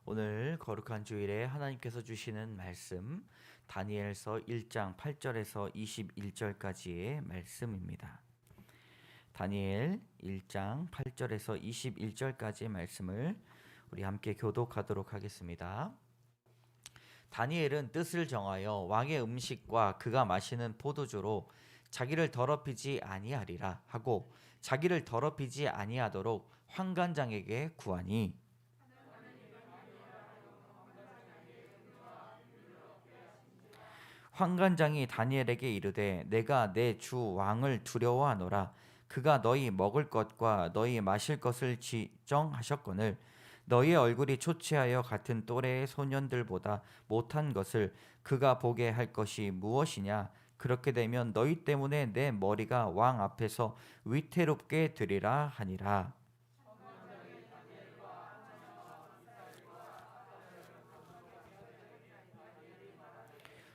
오늘 거룩한 주일에 하나님께서 주시는 말씀 다니엘서 1장 8절에서 21절까지의 말씀입니다. 다니엘 1장 8절에서 21절까지의 말씀을 우리 함께 교독하도록 하겠습니다. 다니엘은 뜻을 정하여 왕의 음식과 그가 마시는 포도주로 자기를 더럽히지 아니하리라 하고 자기를 더럽히지 아니하도록 환관장에게 구하니 환관장이 다니엘에게 이르되 내가 내 주 왕을 두려워하노라. 그가 너희 먹을 것과 너희 마실 것을 지정하셨거늘 너희의 얼굴이 초췌하여 같은 또래의 소년들보다 못한 것을 그가 보게 할 것이 무엇이냐. 그렇게 되면 너희 때문에 내 머리가 왕 앞에서 위태롭게 되리라 하니라.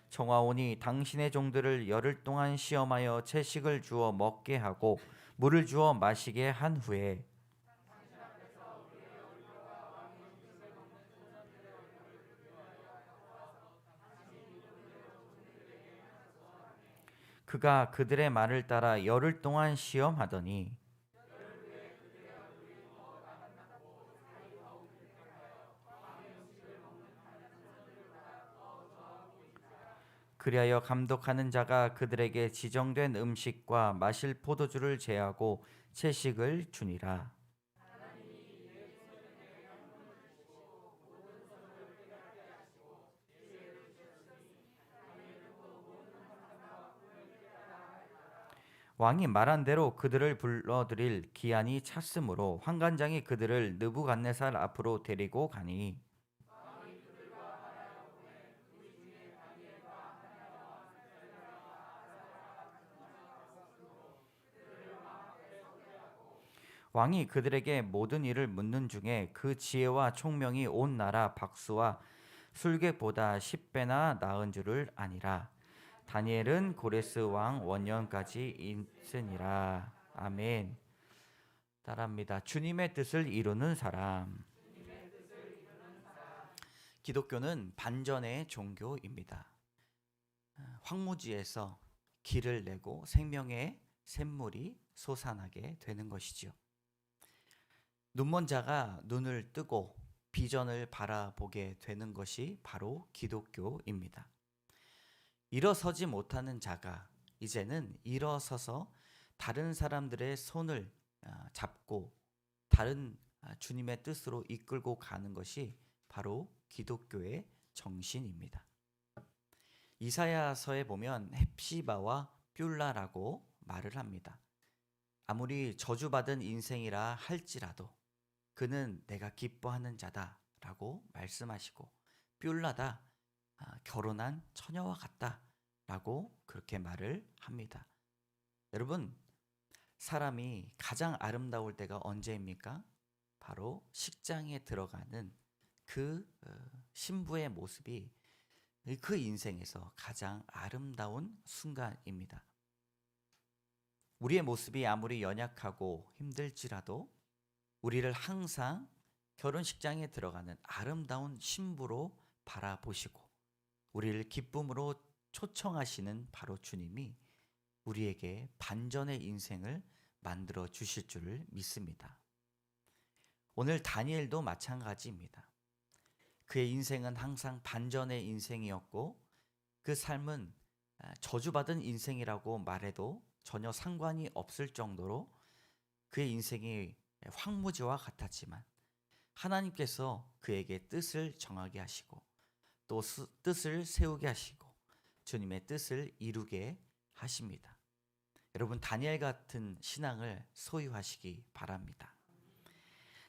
청하오니 당신의 종들을 열흘 동안 시험하여 채식을 주어 먹게 하고 물을 주어 마시게 한 후에 그가 그들의 말을 따라 열흘 동안 시험하더니 그리하여 감독하는 자가 그들에게 지정된 음식과 마실 포도주를 제하고 채식을 주니라. 왕이 말한 대로 그들을 불러들일 기한이 찼으므로 환관장이 그들을 느부갓네살 앞으로 데리고 가니 왕이 그들에게 모든 일을 묻는 중에 그 지혜와 총명이 온 나라 박수와 술객보다 10배나 나은 줄을 아니라. 다니엘은 고레스 왕 원년까지 있으니라. 아멘. 따라합니다. 주님의 뜻을 이루는 사람. 기독교는 반전의 종교입니다. 황무지에서 길을 내고 생명의 샘물이 솟아나게 되는 것이지요. 눈먼 자가 눈을 뜨고 비전을 바라보게 되는 것이 바로 기독교입니다. 일어서지 못하는 자가 이제는 일어서서 다른 사람들의 손을 잡고 다른 주님의 뜻으로 이끌고 가는 것이 바로 기독교의 정신입니다. 이사야서에 보면 헵시바와 뷸라라고 말을 합니다. 아무리 저주받은 인생이라 할지라도 그는 내가 기뻐하는 자다라고 말씀하시고 뷸라다 결혼한 처녀와 같다라고 그렇게 말을 합니다. 여러분, 사람이 가장 아름다울 때가 언제입니까? 바로 식장에 들어가는 그 신부의 모습이 그 인생에서 가장 아름다운 순간입니다. 우리의 모습이 아무리 연약하고 힘들지라도 우리를 항상 결혼식장에 들어가는 아름다운 신부로 바라보시고 우리를 기쁨으로 초청하시는 바로 주님이 우리에게 반전의 인생을 만들어 주실 줄을 믿습니다. 오늘 다니엘도 마찬가지입니다. 그의 인생은 항상 반전의 인생이었고 그 삶은 저주받은 인생이라고 말해도 전혀 상관이 없을 정도로 그의 인생이 황무지와 같았지만 하나님께서 그에게 뜻을 정하게 하시고 또 뜻을 세우게 하시고 주님의 뜻을 이루게 하십니다. 여러분, 다니엘 같은 신앙을 소유하시기 바랍니다.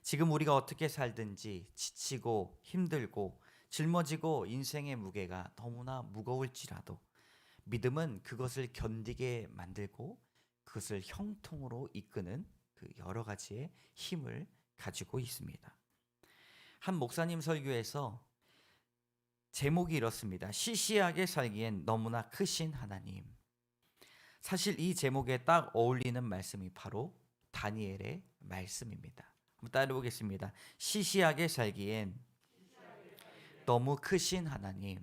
지금 우리가 어떻게 살든지 지치고 힘들고 짊어지고 인생의 무게가 너무나 무거울지라도 믿음은 그것을 견디게 만들고 그것을 형통으로 이끄는 그 여러 가지의 힘을 가지고 있습니다. 한 목사님 설교에서 제목이 이렇습니다. 시시하게 살기엔 너무나 크신 하나님. 사실 이 제목에 딱 어울리는 말씀이 바로 다니엘의 말씀입니다. 한번 따라해 보겠습니다. 시시하게 살기엔 너무 크신 하나님,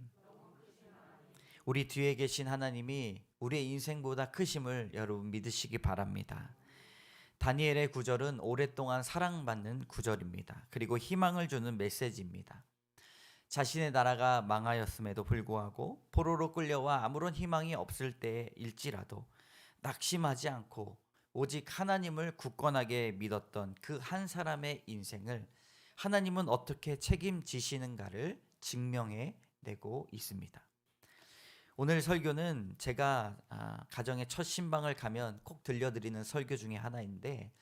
우리 뒤에 계신 하나님이 우리의 인생보다 크심을 여러분 믿으시기 바랍니다. 다니엘의 구절은 오랫동안 사랑받는 구절입니다. 그리고 희망을 주는 메시지입니다. 자신의 나라가 망하였음에도 불구하고 포로로 끌려와 아무런 희망이 없을 때일지라도 낙심하지 않고 오직 하나님을 굳건하게 믿었던 그 한 사람의 인생을 하나님은 어떻게 책임지시는가를 증명해 내고 있습니다. 오늘 설교는 제가 가정의 첫 신방을 가면 꼭 들려드리는 설교 중에 하나인데,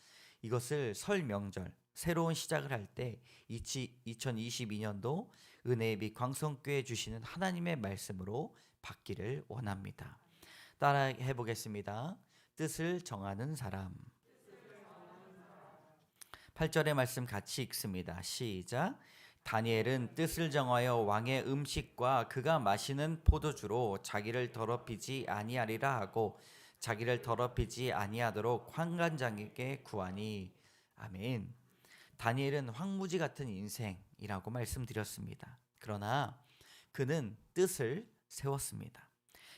이것을 설 명절 새로운 시작을 할 때 2022년도 은혜의 빛 광성교회 주시는 하나님의 말씀으로 받기를 원합니다. 따라해 보겠습니다. 뜻을 정하는 사람. 8절의 말씀 같이 읽습니다. 시작. 다니엘은 뜻을 정하여 왕의 음식과 그가 마시는 포도주로 자기를 더럽히지 아니하리라 하고 자기를 더럽히지 아니하도록 환관장에게 구하니. 아멘. 다니엘은 황무지 같은 인생이라고 말씀드렸습니다. 그러나 그는 뜻을 세웠습니다.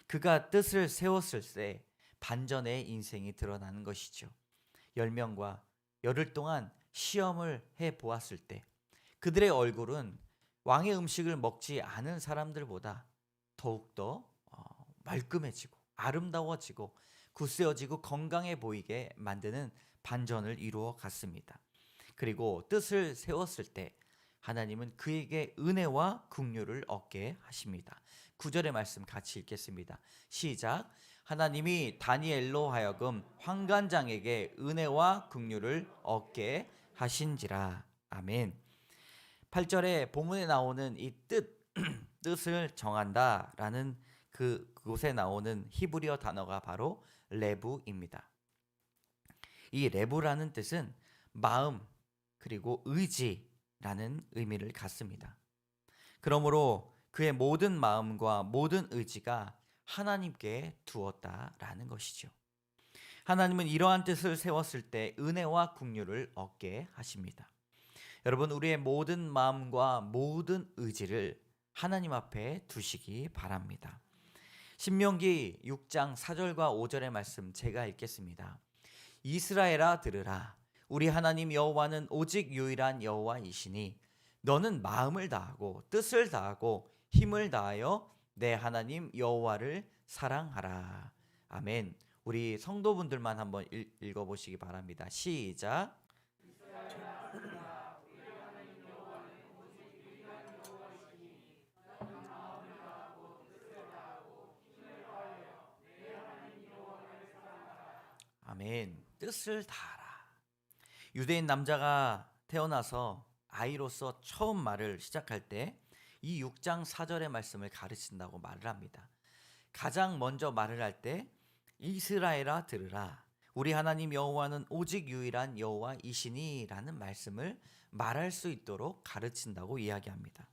그가 뜻을 세웠을 때 반전의 인생이 드러나는 것이죠. 10명과 열흘 동안 시험을 해보았을 때 그들의 얼굴은 왕의 음식을 먹지 않은 사람들보다 더욱더 말끔해지고 아름다워지고 굳세어지고 건강해 보이게 만드는 반전을 이루어 갔습니다. 그리고 뜻을 세웠을 때 하나님은 그에게 은혜와 긍휼을 얻게 하십니다. 9절의 말씀 같이 읽겠습니다. 시작. 하나님이 다니엘로 하여금 환관장에게 은혜와 긍휼을 얻게 하신지라. 아멘. 8절에 본문에 나오는 이 뜻을 정한다라는 그곳에 나오는 히브리어 단어가 바로 레부입니다. 이 레부라는 뜻은 마음 그리고 의지라는 의미를 갖습니다. 그러므로 그의 모든 마음과 모든 의지가 하나님께 두었다라는 것이죠. 하나님은 이러한 뜻을 세웠을 때 은혜와 긍휼을 얻게 하십니다. 여러분, 우리의 모든 마음과 모든 의지를 하나님 앞에 두시기 바랍니다. 신명기 6장 4절과 5절의 말씀 제가 읽겠습니다. 이스라엘아 들으라. 우리 하나님 여호와는 오직 유일한 여호와이시니 너는 마음을 다하고 뜻을 다하고 힘을 다하여 내 하나님 여호와를 사랑하라. 아멘. 우리 성도분들만 한번 읽어보시기 바랍니다. 시작. 아멘. 뜻을 다하라. 유대인 남자가 태어나서 아이로서 처음 말을 시작할 때 이 6장 4절의 말씀을 가르친다고 말을 합니다. 가장 먼저 말을 할 때 이스라엘아 들으라. 우리 하나님 여호와는 오직 유일한 여호와이시니 라는 말씀을 말할 수 있도록 가르친다고 이야기합니다.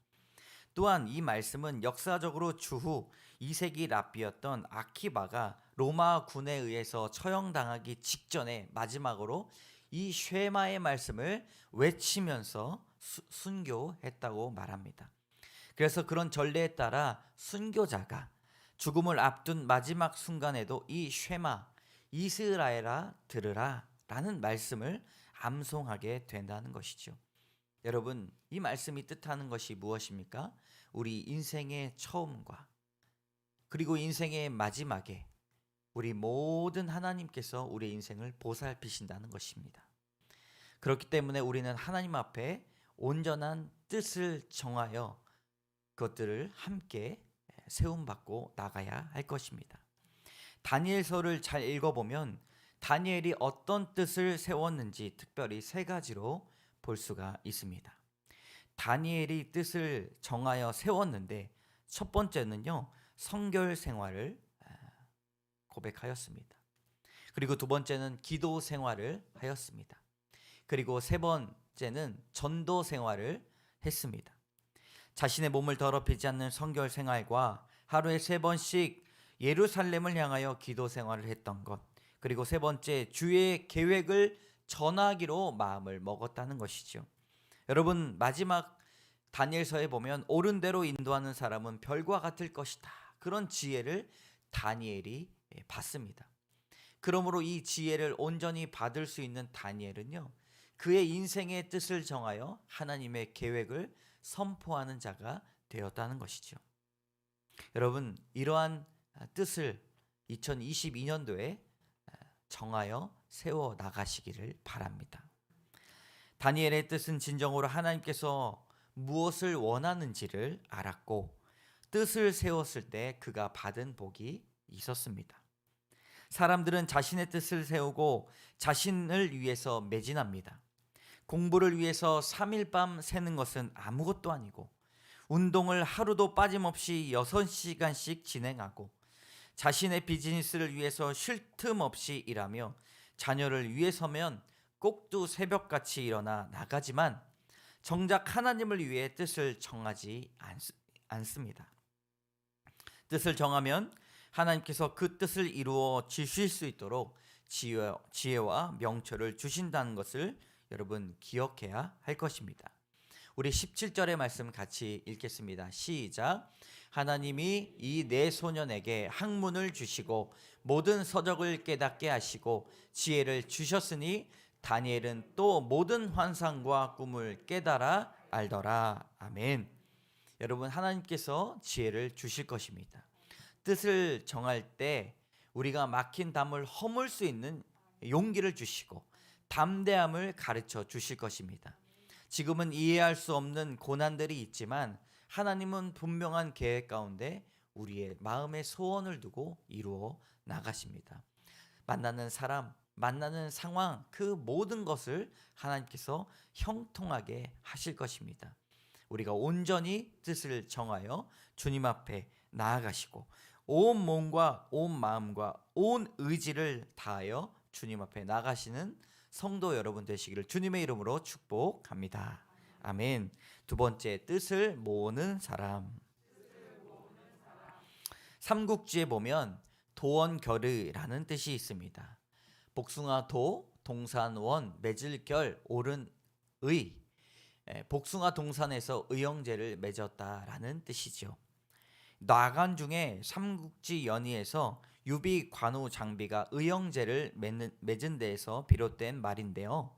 또한 이 말씀은 역사적으로 주후 2세기 랍비였던 아키바가 로마 군에 의해서 처형당하기 직전에 마지막으로 이 쉐마의 말씀을 외치면서 순교했다고 말합니다. 그래서 그런 전례에 따라 순교자가 죽음을 앞둔 마지막 순간에도 이 쉐마, 이스라엘아 들으라 라는 말씀을 암송하게 된다는 것이죠. 여러분, 이 말씀이 뜻하는 것이 무엇입니까? 우리 인생의 처음과 그리고 인생의 마지막에 우리 모든 하나님께서 우리 인생을 보살피신다는 것입니다. 그렇기 때문에 우리는 하나님 앞에 온전한 뜻을 정하여 그것들을 함께 세움받고 나가야 할 것입니다. 다니엘서를 잘 읽어보면 다니엘이 어떤 뜻을 세웠는지 특별히 세 가지로 볼 수가 있습니다. 다니엘이 뜻을 정하여 세웠는데 첫 번째는요, 성결 생활을 고백하였습니다. 그리고 두 번째는 기도 생활을 하였습니다. 그리고 세 번째는 전도 생활을 했습니다. 자신의 몸을 더럽히지 않는 성결 생활과 하루에 3번씩 예루살렘을 향하여 기도 생활을 했던 것, 그리고 세 번째 주의 계획을 전하기로 마음을 먹었다는 것이죠. 여러분, 마지막 다니엘서에 보면 옳은 대로 인도하는 사람은 별과 같을 것이다. 그런 지혜를 다니엘이 받습니다. 그러므로 이 지혜를 온전히 받을 수 있는 다니엘은요, 그의 인생의 뜻을 정하여 하나님의 계획을 선포하는 자가 되었다는 것이죠. 여러분, 이러한 뜻을 2022년도에 정하여 세워 나가시기를 바랍니다. 다니엘의 뜻은 진정으로 하나님께서 무엇을 원하는지를 알았고 뜻을 세웠을 때 그가 받은 복이 있었습니다. 사람들은 자신의 뜻을 세우고 자신을 위해서 매진합니다. 공부를 위해서 3일 밤 새는 것은 아무것도 아니고, 운동을 하루도 빠짐없이 6시간씩 진행하고, 자신의 비즈니스를 위해서 쉴 틈 없이 일하며, 자녀를 위해서면 꼭두 새벽같이 일어나 나가지만 정작 하나님을 위해 뜻을 정하지 않습니다. 뜻을 정하면 하나님께서 그 뜻을 이루어 주실 수 있도록 지혜와 명철을 주신다는 것을 여러분 기억해야 할 것입니다. 우리 17절의 말씀 같이 읽겠습니다. 시작. 하나님이 이 네 소년에게 학문을 주시고 모든 서적을 깨닫게 하시고 지혜를 주셨으니 다니엘은 또 모든 환상과 꿈을 깨달아 알더라. 아멘. 여러분, 하나님께서 지혜를 주실 것입니다. 뜻을 정할 때 우리가 막힌 담을 허물 수 있는 용기를 주시고 담대함을 가르쳐 주실 것입니다. 지금은 이해할 수 없는 고난들이 있지만 하나님은 분명한 계획 가운데 우리의 마음의 소원을 두고 이루어 나가십니다. 만나는 사람, 만나는 상황, 그 모든 것을 하나님께서 형통하게 하실 것입니다. 우리가 온전히 뜻을 정하여 주님 앞에 나아가시고 온 몸과 온 마음과 온 의지를 다하여 주님 앞에 나가시는 성도 여러분 되시기를 주님의 이름으로 축복합니다. 아멘. 두 번째, 뜻을 모으는 사람. 삼국지에 보면 도원결의라는 뜻이 있습니다. 복숭아 도, 동산 원, 맺을 결, 옳은 의. 복숭아 동산에서 의형제를 맺었다라는 뜻이죠. 나간 중에 삼국지 연의에서 유비, 관우, 장비가 의형제를 맺은 데에서 비롯된 말인데요.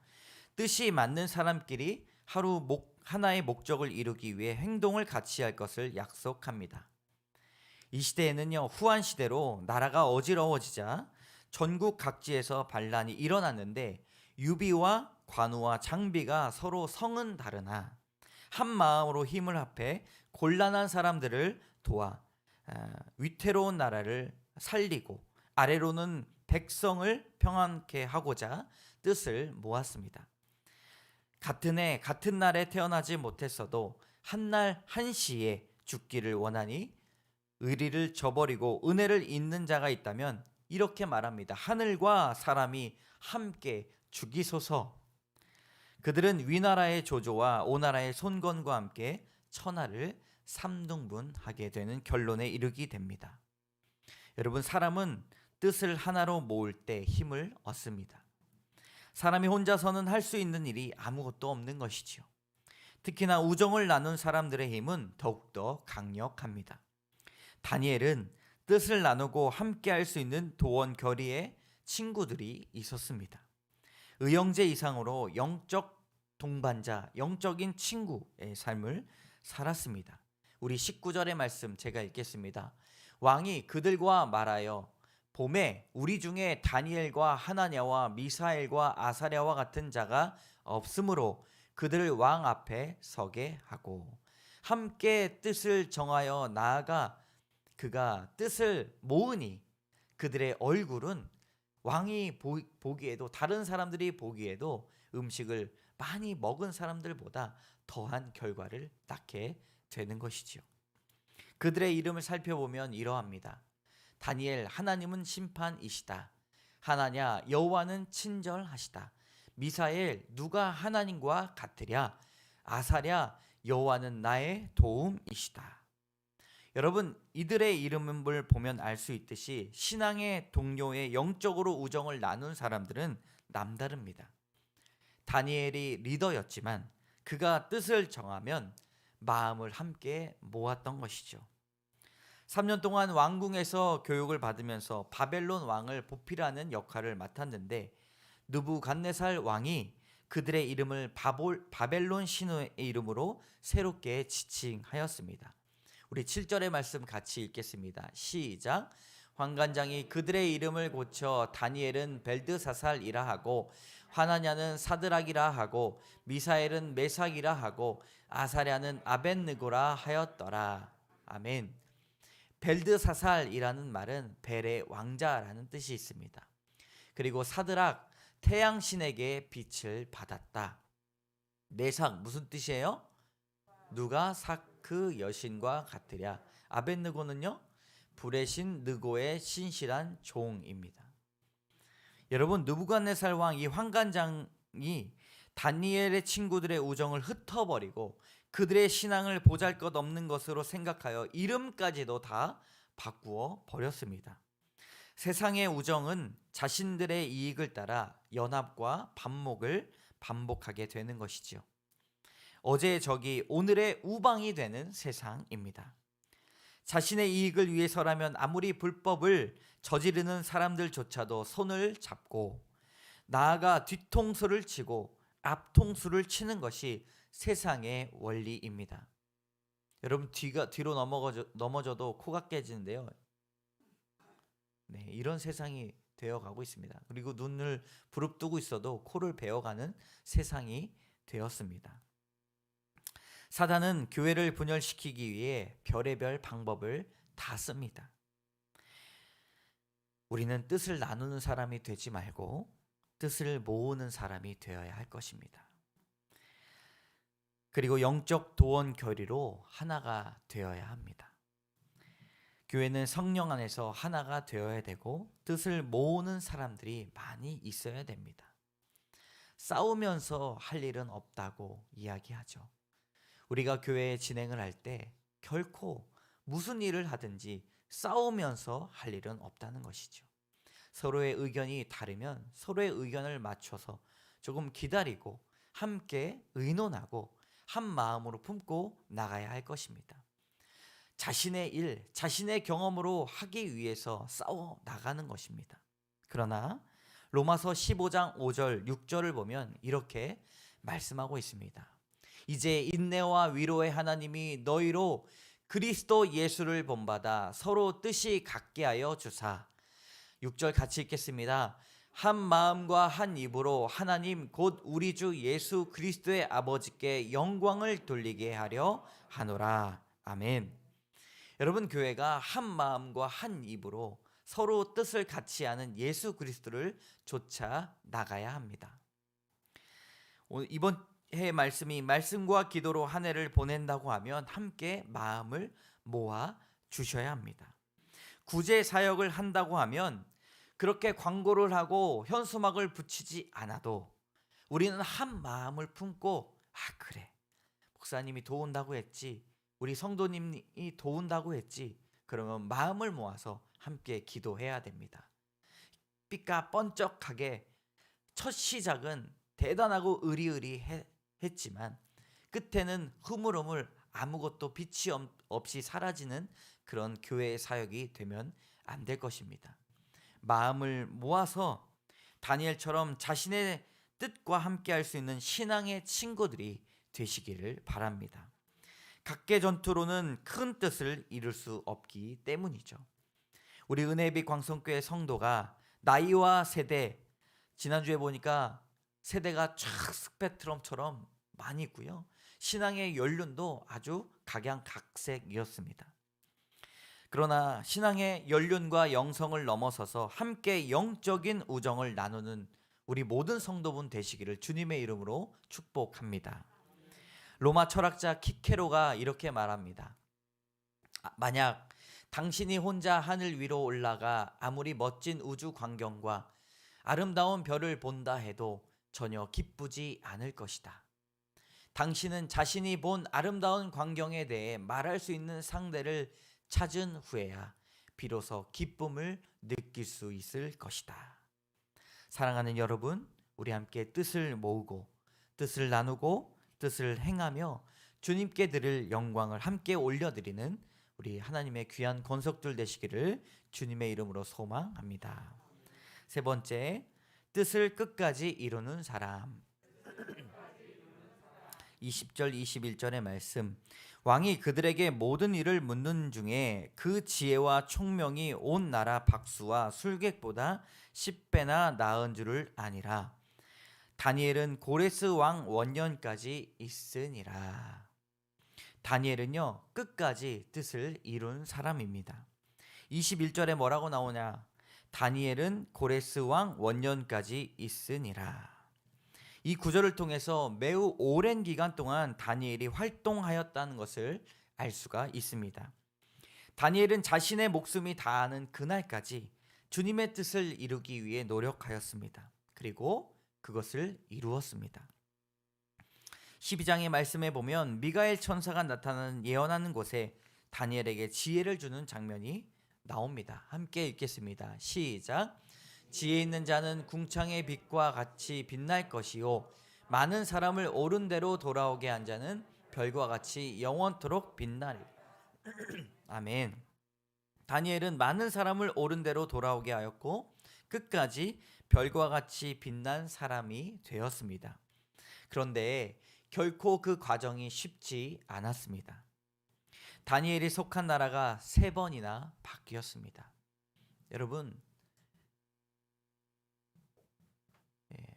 뜻이 맞는 사람끼리 하나의 목적을 이루기 위해 행동을 같이 할 것을 약속합니다. 이 시대에는요, 후한 시대로 나라가 어지러워지자 전국 각지에서 반란이 일어났는데 유비와 관우와 장비가 서로 성은 다르나 한 마음으로 힘을 합해 곤란한 사람들을 도와 위태로운 나라를 살리고 아래로는 백성을 평안케 하고자 뜻을 모았습니다. 같은 해 같은 날에 태어나지 못했어도 한날 한시에 죽기를 원하니 의리를 저버리고 은혜를 잇는 자가 있다면 이렇게 말합니다. 하늘과 사람이 함께 죽이소서. 그들은 위나라의 조조와 오나라의 손건과 함께 천하를 삼등분하게 되는 결론에 이르게 됩니다. 여러분, 사람은 뜻을 하나로 모을 때 힘을 얻습니다. 사람이 혼자서는 할 수 있는 일이 아무것도 없는 것이지요. 특히나 우정을 나눈 사람들의 힘은 더욱더 강력합니다. 다니엘은 뜻을 나누고 함께 할 수 있는 도원결의의 친구들이 있었습니다. 의형제 이상으로 영적 동반자, 영적인 친구의 삶을 살았습니다. 우리 19절의 말씀 제가 읽겠습니다. 왕이 그들과 말하여 봄에 우리 중에 다니엘과 하나냐와 미사엘과 아사랴와 같은 자가 없으므로 그들을 왕 앞에 서게 하고 함께 뜻을 정하여 나아가 그가 뜻을 모으니 그들의 얼굴은 왕이 보기에도 다른 사람들이 보기에도 음식을 많이 먹은 사람들보다 더한 결과를 낳게 되는 것이지요. 그들의 이름을 살펴보면 이러합니다. 다니엘, 하나님은 심판이시다. 하나냐, 여호와는 친절하시다. 미사엘, 누가 하나님과 같으랴. 아사랴, 여호와는 나의 도움이시다. 여러분, 이들의 이름을 보면 알 수 있듯이 신앙의 동료의 영적으로 우정을 나눈 사람들은 남다릅니다. 다니엘이 리더였지만 그가 뜻을 정하면 마음을 함께 모았던 것이죠. 3년 동안 왕궁에서 교육을 받으면서 바벨론 왕을 보필하는 역할을 맡았는데 느부갓네살 왕이 그들의 이름을 바벨론 신의 이름으로 새롭게 지칭하였습니다. 우리 7절의 말씀 같이 읽겠습니다. 시작. 환관장이 그들의 이름을 고쳐 다니엘은 벨드사살이라 하고 하나냐는 사드락이라 하고 미사엘은 메삭이라 하고 아사랴는 아벳느고라 하였더라. 아멘. 벨드사살이라는 말은 벨의 왕자라는 뜻이 있습니다. 그리고 사드락, 태양신에게 빛을 받았다. 메삭 무슨 뜻이에요? 누가 사크 여신과 같으랴. 아벳느고는요, 불의 신 느고의 신실한 종입니다. 여러분, 느부갓네살 왕 이 환관장이 다니엘의 친구들의 우정을 흩어버리고 그들의 신앙을 보잘것없는 것으로 생각하여 이름까지도 다 바꾸어 버렸습니다. 세상의 우정은 자신들의 이익을 따라 연합과 반목을 반복하게 되는 것이지요. 어제의 적이 오늘의 우방이 되는 세상입니다. 자신의 이익을 위해서라면 아무리 불법을 저지르는 사람들조차도 손을 잡고 나아가 뒤통수를 치고 앞통수를 치는 것이 세상의 원리입니다. 여러분, 뒤로 넘어져도 코가 깨지는데요. 네, 이런 세상이 되어가고 있습니다. 그리고 눈을 부릅뜨고 있어도 코를 베어가는 세상이 되었습니다. 사단은 교회를 분열시키기 위해 별의별 방법을 다 씁니다. 우리는 뜻을 나누는 사람이 되지 말고 뜻을 모으는 사람이 되어야 할 것입니다. 그리고 영적 도원 결의로 하나가 되어야 합니다. 교회는 성령 안에서 하나가 되어야 되고 뜻을 모으는 사람들이 많이 있어야 됩니다. 싸우면서 할 일은 없다고 이야기하죠. 우리가 교회에 진행을 할 때 결코 무슨 일을 하든지 싸우면서 할 일은 없다는 것이죠. 서로의 의견이 다르면 서로의 의견을 맞춰서 조금 기다리고 함께 의논하고 한 마음으로 품고 나가야 할 것입니다. 자신의 일, 자신의 경험으로 하기 위해서 싸워 나가는 것입니다. 그러나 로마서 15장 5절, 6절을 보면 이렇게 말씀하고 있습니다. 이제 인내와 위로의 하나님이 너희로 그리스도 예수를 본받아 서로 뜻이 같게 하여 주사. 6절 같이 읽겠습니다. 한 마음과 한 입으로 하나님 곧 우리 주 예수 그리스도의 아버지께 영광을 돌리게 하려 하노라. 아멘. 여러분, 교회가 한 마음과 한 입으로 서로 뜻을 같이 하는 예수 그리스도를 쫓아 나가야 합니다. 이번 해 말씀이 말씀과 기도로 한 해를 보낸다고 하면 함께 마음을 모아 주셔야 합니다. 구제 사역을 한다고 하면 그렇게 광고를 하고 현수막을 붙이지 않아도 우리는 한 마음을 품고 그래, 목사님이 도운다고 했지, 우리 성도님이 도운다고 했지, 그러면 마음을 모아서 함께 기도해야 됩니다. 삐까 번쩍하게 첫 시작은 대단하고 의리의리했지만 끝에는 흐물흐물 아무것도 빛이 없이 사라지는 그런 교회의 사역이 되면 안 될 것입니다. 마음을 모아서 다니엘처럼 자신의 뜻과 함께 할 수 있는 신앙의 친구들이 되시기를 바랍니다. 각계 전투로는 큰 뜻을 이룰 수 없기 때문이죠. 우리 은혜빛 광성교회 성도가 나이와 세대, 지난주에 보니까 세대가 쫙 스펙트럼처럼 많이 있고요. 신앙의 연륜도 아주 각양각색이었습니다. 그러나 신앙의 연륜과 영성을 넘어서서 함께 영적인 우정을 나누는 우리 모든 성도분 되시기를 주님의 이름으로 축복합니다. 로마 철학자 키케로가 이렇게 말합니다. 만약 당신이 혼자 하늘 위로 올라가 아무리 멋진 우주 광경과 아름다운 별을 본다 해도 전혀 기쁘지 않을 것이다. 당신은 자신이 본 아름다운 광경에 대해 말할 수 있는 상대를 찾은 후에야 비로소 기쁨을 느낄 수 있을 것이다. 사랑하는 여러분, 우리 함께 뜻을 모으고 뜻을 나누고 뜻을 행하며 주님께 드릴 영광을 함께 올려드리는 우리 하나님의 귀한 권속들 되시기를 주님의 이름으로 소망합니다. 세 번째, 뜻을 끝까지 이루는 사람. 20절 21절의 말씀, 왕이 그들에게 모든 일을 묻는 중에 그 지혜와 총명이 온 나라 박수와 술객보다 10배나 나은 줄을 아니라. 다니엘은 고레스 왕 원년까지 있으니라. 다니엘은요, 끝까지 뜻을 이룬 사람입니다. 21절에 뭐라고 나오냐? 다니엘은 고레스 왕 원년까지 있으니라. 이 구절을 통해서 매우 오랜 기간 동안 다니엘이 활동하였다는 것을 알 수가 있습니다. 다니엘은 자신의 목숨이 다하는 그날까지 주님의 뜻을 이루기 위해 노력하였습니다. 그리고 그것을 이루었습니다. 12장의 말씀에 보면 미가엘 천사가 나타나는 예언하는 곳에 다니엘에게 지혜를 주는 장면이 나옵니다. 함께 읽겠습니다. 시작. 지혜 있는 자는 궁창의 빛과 같이 빛날 것이요 많은 사람을 옳은 대로 돌아오게 한 자는 별과 같이 영원토록 빛나리. 아멘. 다니엘은 많은 사람을 옳은 대로 돌아오게 하였고 끝까지 별과 같이 빛난 사람이 되었습니다. 그런데 결코 그 과정이 쉽지 않았습니다. 다니엘이 속한 나라가 3번이나 바뀌었습니다. 여러분,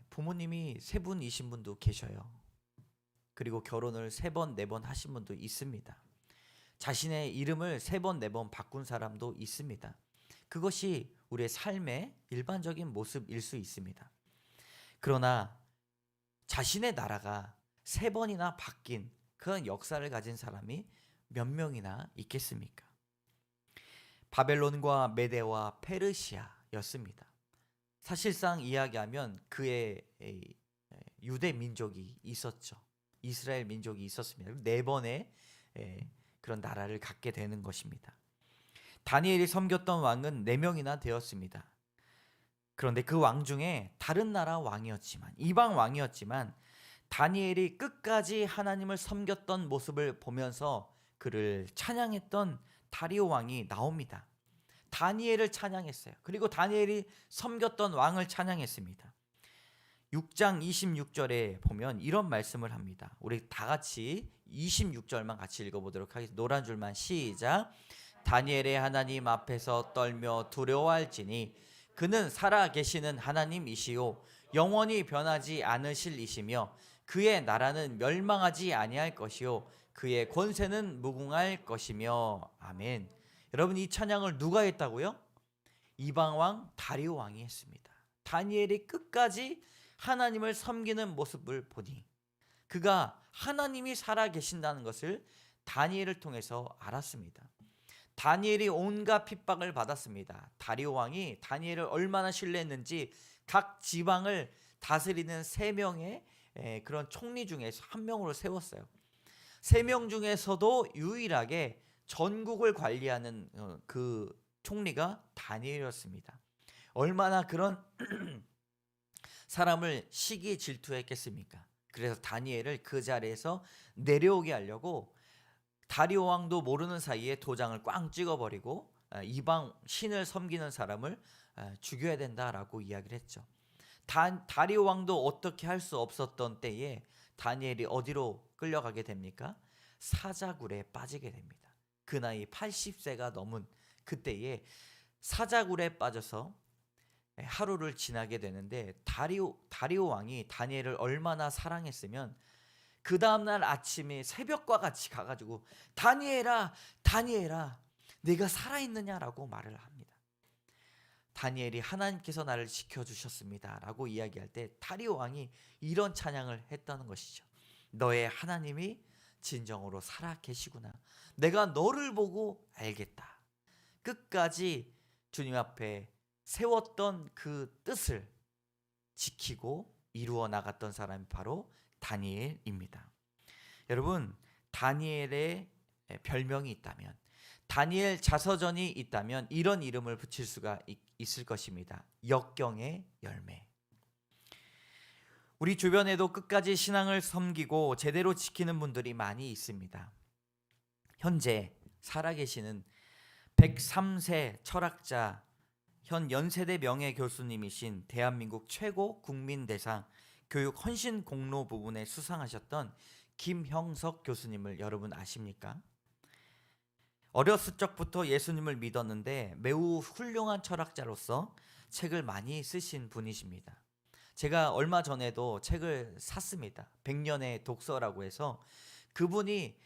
부모님이 3분이신 분도 계셔요. 그리고 결혼을 3번, 4번 하신 분도 있습니다. 자신의 이름을 3번, 4번 바꾼 사람도 있습니다. 그것이 우리의 삶의 일반적인 모습일 수 있습니다. 그러나 자신의 나라가 3번이나 바뀐 그런 역사를 가진 사람이 몇 명이나 있겠습니까? 바벨론과 메대와 페르시아였습니다. 사실상 이야기하면 그의 유대 민족이 있었죠. 이스라엘 민족이 있었습니다. 4번의 그런 나라를 갖게 되는 것입니다. 다니엘이 섬겼던 왕은 4명이나 되었습니다. 그런데 그 왕 중에 다른 나라 왕이었지만, 이방 왕이었지만 다니엘이 끝까지 하나님을 섬겼던 모습을 보면서 그를 찬양했던 다리오 왕이 나옵니다. 다니엘을 찬양했어요. 그리고 다니엘이 섬겼던 왕을 찬양했습니다. 6장 26절에 보면 이런 말씀을 합니다. 우리 다 같이 26절만 같이 읽어보도록 하겠습니다. 노란 줄만 시작. 다니엘의 하나님 앞에서 떨며 두려워할지니 그는 살아계시는 하나님이시요 영원히 변하지 않으실 이시며 그의 나라는 멸망하지 아니할 것이요 그의 권세는 무궁할 것이며. 아멘. 여러분, 이 찬양을 누가 했다고요? 이방왕 다리오 왕이 했습니다. 다니엘이 끝까지 하나님을 섬기는 모습을 보니 그가 하나님이 살아계신다는 것을 다니엘을 통해서 알았습니다. 다니엘이 온갖 핍박을 받았습니다. 다리오 왕이 다니엘을 얼마나 신뢰했는지 각 지방을 다스리는 3명의 그런 총리 중에서 1명으로 세웠어요. 3명 중에서도 유일하게 전국을 관리하는 그 총리가 다니엘이었습니다. 얼마나 그런 사람을 시기 질투했겠습니까? 그래서 다니엘을 그 자리에서 내려오게 하려고 다리오 왕도 모르는 사이에 도장을 꽝 찍어버리고 이방 신을 섬기는 사람을 죽여야 된다라고 이야기를 했죠. 다리오 왕도 어떻게 할 수 없었던 때에 다니엘이 어디로 끌려가게 됩니까? 사자굴에 빠지게 됩니다. 그 나이 80세가 넘은 그때에 사자굴에 빠져서 하루를 지나게 되는데 다리오 왕이 다니엘을 얼마나 사랑했으면 그 다음날 아침에 새벽과 같이 가가지고 다니엘아 내가 살아있느냐라고 말을 합니다. 다니엘이 하나님께서 나를 지켜주셨습니다 라고 이야기할 때 다리오 왕이 이런 찬양을 했다는 것이죠. 너의 하나님이 진정으로 살아계시구나. 내가 너를 보고 알겠다. 끝까지 주님 앞에 세웠던 그 뜻을 지키고 이루어 나갔던 사람이 바로 다니엘입니다. 여러분, 다니엘의 별명이 있다면, 다니엘 자서전이 있다면 이런 이름을 붙일 수가 있을 것입니다. 역경의 열매. 우리 주변에도 끝까지 신앙을 섬기고 제대로 지키는 분들이 많이 있습니다. 현재 살아계시는 103세 철학자, 현 연세대 명예 교수님이신 대한민국 최고 국민대상 교육 헌신 공로 부분에 수상하셨던 김형석 교수님을 여러분 아십니까? 어렸을 적부터 예수님을 믿었는데 매우 훌륭한 철학자로서 책을 많이 쓰신 분이십니다. 제가 얼마 전에도 책을 샀습니다. 100년의 독서라고 해서 그분이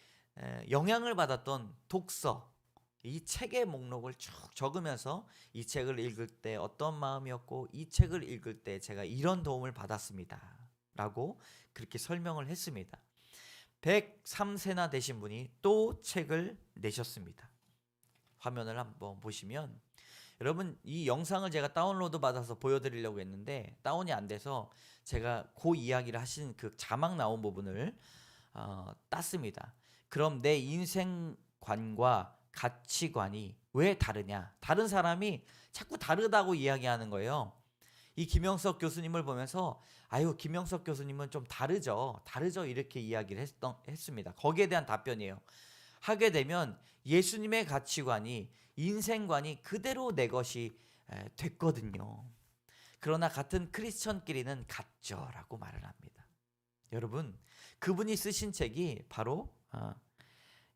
영향을 받았던 독서, 이 책의 목록을 쭉 적으면서 이 책을 읽을 때 어떤 마음이었고 이 책을 읽을 때 제가 이런 도움을 받았습니다 라고 그렇게 설명을 했습니다. 103세나 되신 분이 또 책을 내셨습니다. 화면을 한번 보시면, 여러분 이 영상을 제가 다운로드 받아서 보여드리려고 했는데 다운이 안 돼서 제가 그 이야기를 하신 그 자막 나온 부분을 땄습니다. 그럼 내 인생관과 가치관이 왜 다르냐? 다른 사람이 자꾸 다르다고 이야기하는 거예요. 이 김영석 교수님을 보면서 아유, 김영석 교수님은 좀 다르죠 이렇게 이야기를 했습니다. 거기에 대한 답변이에요. 하게 되면 예수님의 가치관이, 인생관이 그대로 내 것이 됐거든요. 그러나 같은 크리스천끼리는 같죠라고 말을 합니다. 여러분, 그분이 쓰신 책이 바로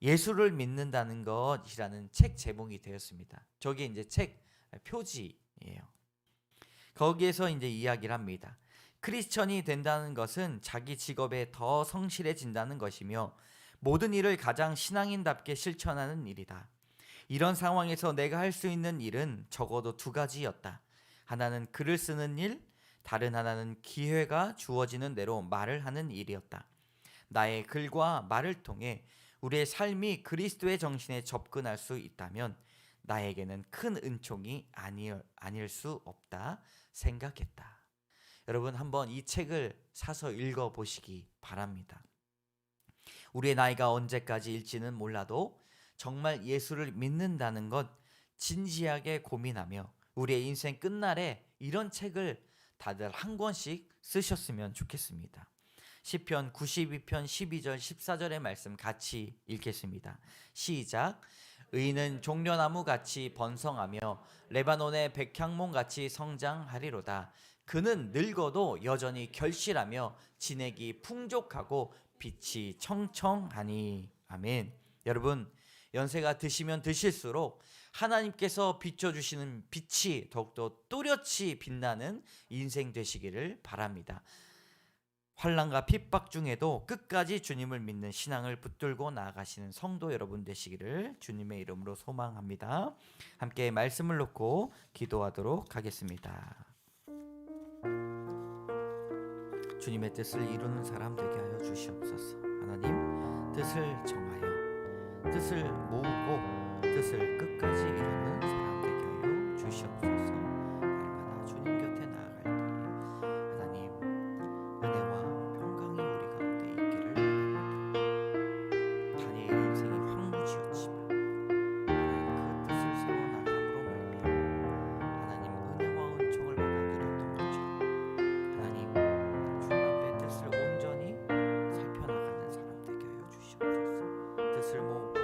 예수를 믿는다는 것이라는 책 제목이 되었습니다. 저게 이제 책 표지예요. 거기에서 이제 이야기를 합니다. 크리스천이 된다는 것은 자기 직업에 더 성실해진다는 것이며 모든 일을 가장 신앙인답게 실천하는 일이다. 이런 상황에서 내가 할 수 있는 일은 적어도 두 가지였다. 하나는 글을 쓰는 일, 다른 하나는 기회가 주어지는 대로 말을 하는 일이었다. 나의 글과 말을 통해 우리의 삶이 그리스도의 정신에 접근할 수 있다면 나에게는 큰 은총이 아닐 수 없다 생각했다. 여러분, 한번 이 책을 사서 읽어보시기 바랍니다. 우리의 나이가 언제까지 일지는 몰라도 정말 예수를 믿는다는 것 진지하게 고민하며 우리의 인생 끝날에 이런 책을 다들 한 권씩 쓰셨으면 좋겠습니다. 시편 92편 12절 14절의 말씀 같이 읽겠습니다. 시작. 의인은 종려나무 같이 번성하며 레바논의 백향몬 같이 성장하리로다. 그는 늙어도 여전히 결실하며 진액이 풍족하고 빛이 청청하니. 아멘. 여러분, 연세가 드시면 드실수록 하나님께서 비춰주시는 빛이 더욱더 또렷이 빛나는 인생 되시기를 바랍니다. 환난과 핍박 중에도 끝까지 주님을 믿는 신앙을 붙들고 나아가시는 성도 여러분 되시기를 주님의 이름으로 소망합니다. 함께 말씀을 놓고 기도하도록 하겠습니다. 주님의 뜻을 이루는 사람 되게 하여 주시옵소서. 하나님, 뜻을 정하여 뜻을 모으고 뜻을 끝까지 이루는 사람 되게 하여 주시옵소서. 날마다 주님 곁에 나아갈 때에 하나님 은혜와 평강이 우리 가운데 있기를 바랍니다. 다니엘의 인생이 황무지였지만 하나님 그 뜻을 세워나감으로 말미암아 하나님 은혜와 은총을 받아 누렸던 것처럼 하나님 주님 앞에 뜻을 온전히 살펴나가는 사람 되게 하여 주시옵소서. 뜻을 모으고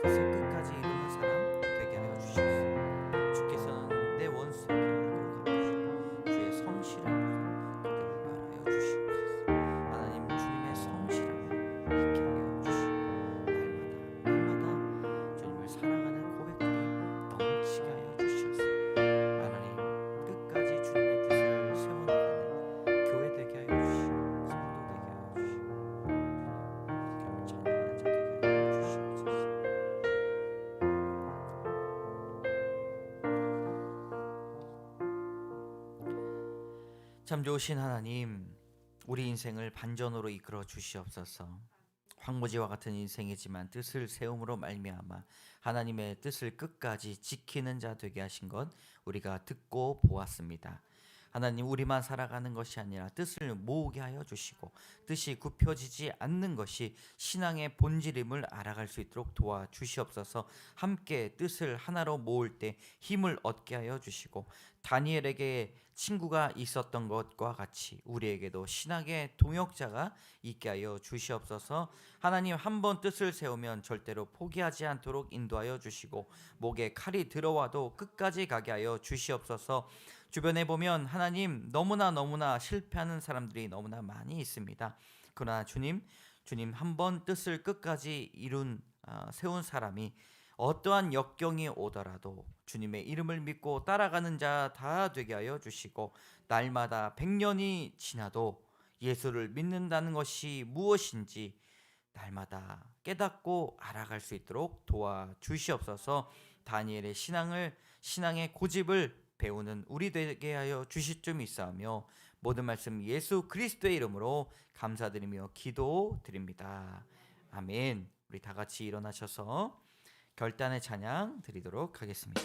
뜻을 끝까지 이루는 사람 되게 하여 주시옵소서. 주께서는 내 원수에게 얼굴을 갚으시고 주의 성실함으로 그들을 말하여 주시옵소서. 하나님 주님의 성실함을 잊게 하여 주시고 날마다 주님을 사랑하는 고백들이 넘치게 하여 주시옵소서. 하나님 끝까지 주님의 뜻을 세워나가는 교회 되게 하여 주시고 성도 되게 하여 주시고 주님을 찬양하는 자 되게 하여 주시옵소서. 참 좋으신 하나님, 우리 인생을 반전으로 이끌어 주시옵소서. 황무지와 같은 인생이지만 뜻을 세움으로 말미암아 하나님의 뜻을 끝까지 지키는 자 되게 하신 것 우리가 듣고 보았습니다. 하나님, 우리만 살아가는 것이 아니라 뜻을 모으게 하여 주시고 뜻이 굽혀지지 않는 것이 신앙의 본질임을 알아갈 수 있도록 도와주시옵소서. 함께 뜻을 하나로 모을 때 힘을 얻게 하여 주시고 다니엘에게 친구가 있었던 것과 같이 우리에게도 신학의 동역자가 있게 하여 주시옵소서. 하나님, 한 번 뜻을 세우면 절대로 포기하지 않도록 인도하여 주시고 목에 칼이 들어와도 끝까지 가게 하여 주시옵소서. 주변에 보면 하나님, 너무나 실패하는 사람들이 너무나 많이 있습니다. 그러나 주님 한 번 뜻을 끝까지 세운 사람이 어떠한 역경이 오더라도 주님의 이름을 믿고 따라가는 자 다 되게 하여 주시고 날마다 100년이 지나도 예수를 믿는다는 것이 무엇인지 날마다 깨닫고 알아갈 수 있도록 도와주시옵소서. 다니엘의 신앙의 고집을 배우는 우리 되게 하여 주실 줄 믿사오며 모든 말씀 예수 그리스도의 이름으로 감사드리며 기도드립니다. 아멘. 우리 다 같이 일어나셔서 결단의 찬양 드리도록 하겠습니다.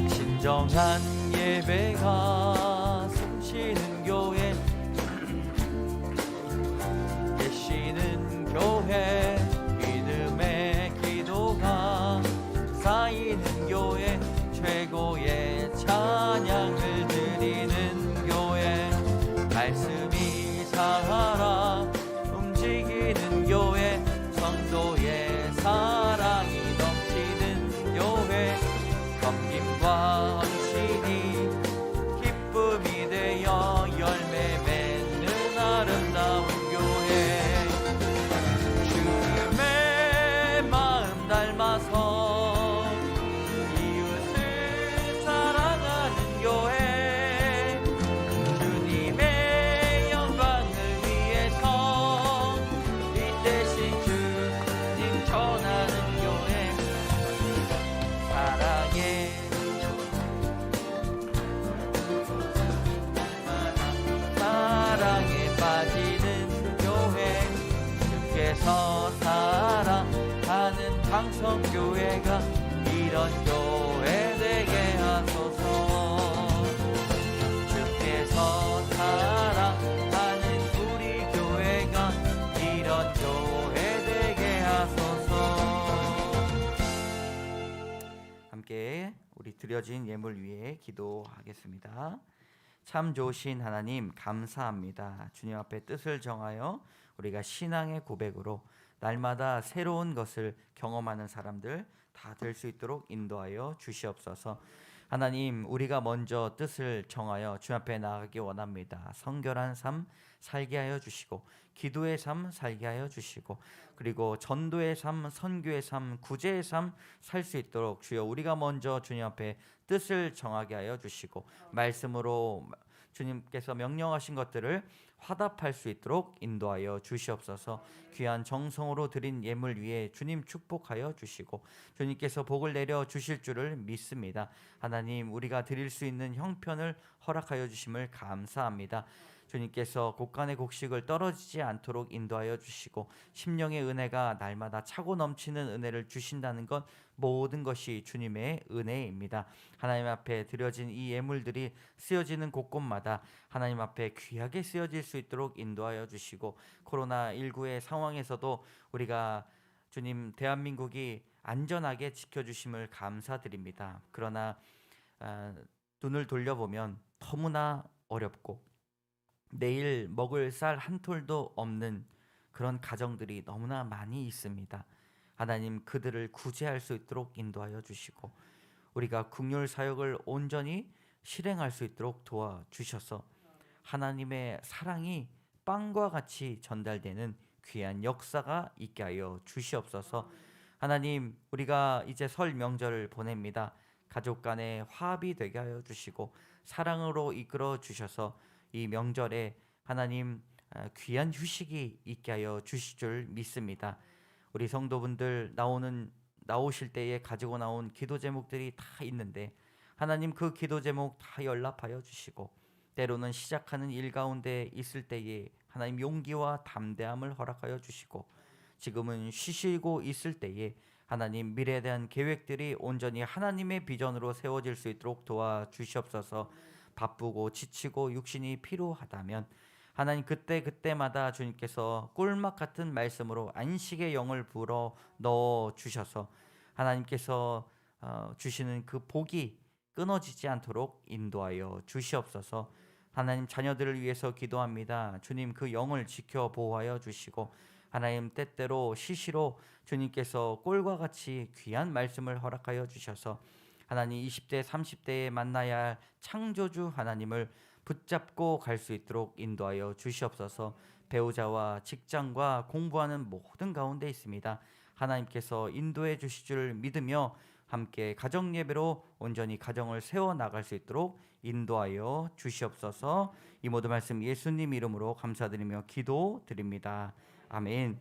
진정한 예배가 숨쉬는 교회, 계시는 교회, 믿음의 기도가 쌓이는 교회, 최고의 찬양을 드리는 교회, 말씀이 살아 움직이는 교회, 성도의 사랑이 넘치는 교회, 섬김과 헌신이 기쁨이 되어 열매 맺는 아름다운 교회, 주님의 마음 닮아서 이웃을 사랑하는 교회, 주님의 영광을 위해서 이 대신 주님 전하는 교회, 사랑에 빠지는 교회, 주께서 사랑하는 강성교회가 이런 교회 되게 하소서. 주께서 사랑하는 우리 교회가 이런 교회 되게 하소서. 함께 우리 드려진 예물 위에 기도하겠습니다. 참 좋으신 하나님, 감사합니다. 주님 앞에 뜻을 정하여 우리가 신앙의 고백으로 날마다 새로운 것을 경험하는 사람들 다 될 수 있도록 인도하여 주시옵소서. 하나님, 우리가 먼저 뜻을 정하여 주님 앞에 나아가기 원합니다. 성결한 삶 살게 하여 주시고 기도의 삶 살게 하여 주시고 그리고 전도의 삶, 선교의 삶, 구제의 삶 살 수 있도록 주여 우리가 먼저 주님 앞에 뜻을 정하게 하여 주시고 말씀으로 주님께서 명령하신 것들을 화답할 수 있도록 인도하여 주시옵소서. 귀한 정성으로 드린 예물 위에 주님 축복하여 주시고 주님께서 복을 내려 주실 줄을 믿습니다. 하나님, 우리가 드릴 수 있는 형편을 허락하여 주심을 감사합니다. 주님께서 곡간의 곡식을 떨어지지 않도록 인도하여 주시고 심령의 은혜가 날마다 차고 넘치는 은혜를 주신다는 것, 모든 것이 주님의 은혜입니다. 하나님 앞에 드려진 이 예물들이 쓰여지는 곳곳마다 하나님 앞에 귀하게 쓰여질 수 있도록 인도하여 주시고 코로나19의 상황에서도 우리가 주님 대한민국이 안전하게 지켜주심을 감사드립니다. 그러나 눈을 돌려보면 너무나 어렵고 내일 먹을 쌀 한 톨도 없는 그런 가정들이 너무나 많이 있습니다. 하나님, 그들을 구제할 수 있도록 인도하여 주시고 우리가 긍휼 사역을 온전히 실행할 수 있도록 도와주셔서 하나님의 사랑이 빵과 같이 전달되는 귀한 역사가 있게 하여 주시옵소서. 하나님, 우리가 이제 설 명절을 보냅니다. 가족 간의 화합이 되게 하여 주시고 사랑으로 이끌어 주셔서 이 명절에 하나님 귀한 휴식이 있게 하여 주실 줄 믿습니다. 우리 성도분들 나오실 때에 가지고 나온 기도 제목들이 다 있는데 하나님, 그 기도 제목 다 연락하여 주시고 때로는 시작하는 일 가운데 있을 때에 하나님 용기와 담대함을 허락하여 주시고 지금은 쉬시고 있을 때에 하나님 미래에 대한 계획들이 온전히 하나님의 비전으로 세워질 수 있도록 도와주시옵소서. 바쁘고 지치고 육신이 피로하다면 하나님 그때마다 주님께서 꿀맛 같은 말씀으로 안식의 영을 불어 넣어 주셔서 하나님께서 주시는 그 복이 끊어지지 않도록 인도하여 주시옵소서. 하나님 자녀들을 위해서 기도합니다. 주님 그 영을 지켜 보호하여 주시고 하나님 때때로 시시로 주님께서 꿀과 같이 귀한 말씀을 허락하여 주셔서 하나님 20대 30대에 만나야 할 창조주 하나님을 붙잡고 갈 수 있도록 인도하여 주시옵소서. 배우자와 직장과 공부하는 모든 가운데 있습니다. 하나님께서 인도해 주실 줄 믿으며 함께 가정 예배로 온전히 가정을 세워 나갈 수 있도록 인도하여 주시옵소서. 이 모든 말씀 예수님 이름으로 감사드리며 기도드립니다. 아멘.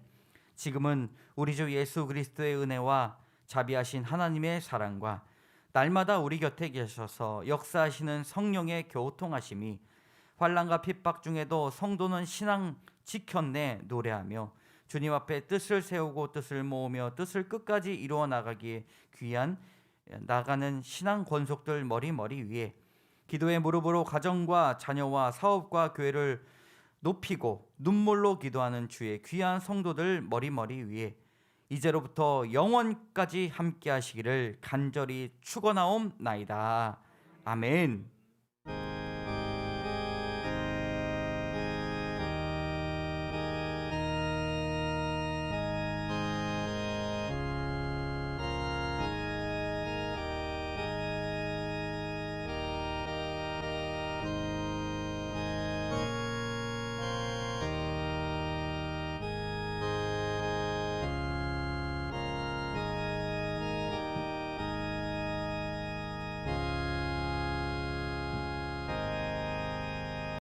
지금은 우리 주 예수 그리스도의 은혜와 자비하신 하나님의 사랑과 날마다 우리 곁에 계셔서 역사하시는 성령의 교통하심이 환난과 핍박 중에도 성도는 신앙 지켰네 노래하며 주님 앞에 뜻을 세우고 뜻을 모으며 뜻을 끝까지 이루어 나가기에 귀한 나가는 신앙 권속들 머리 위에 기도의 무릎으로 가정과 자녀와 사업과 교회를 높이고 눈물로 기도하는 주의 귀한 성도들 머리 위에 이제로부터 영원까지 함께 하시기를 간절히 축원하옵나이다. 아멘.